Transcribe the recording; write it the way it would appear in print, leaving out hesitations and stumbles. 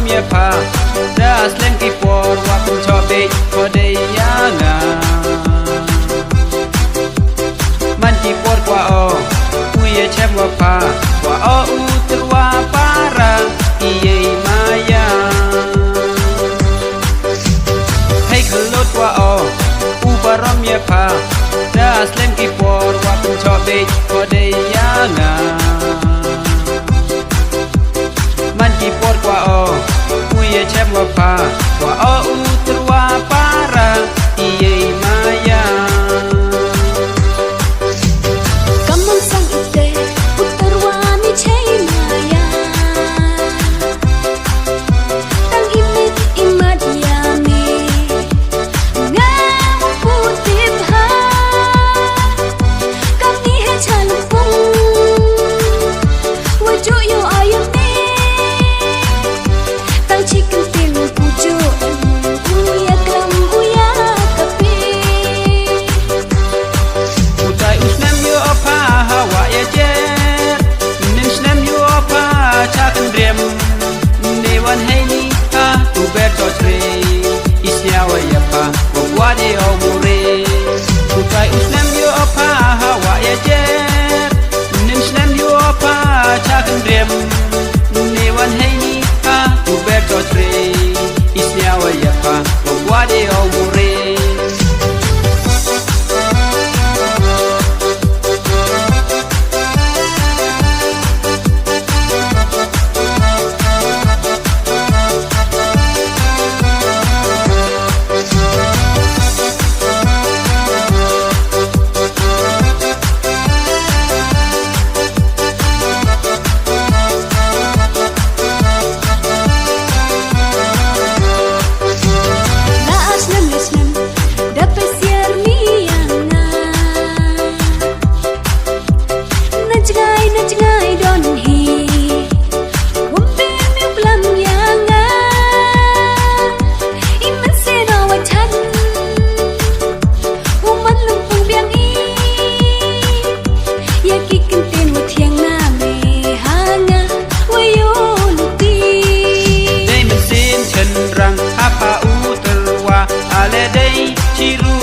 mía pa das lem ki por wa pun cho be ko de ya nga man ki por kwa o u ye chem wa pa wa o u tu wa para i ye mayaให้ขลุดว่าออุปรมเมียพาดาสเลมกีปอร์ว่าเป็นชอบเด็กก็ได้ยางามันกีปอร์กว่าอุยแชมว่าพาว่าอุตรว่าปาราอีเยมายากำมันสังอิเตอุตรว่ามิใช่มายาตั้งอิมิตอิมาดยามีWadi omure Utai usnem yo apa hawa ya jet Nim snem yo apa chakan drem Newan heini ha tu beto tre Isnya wa ya pa Wadi omure Chiru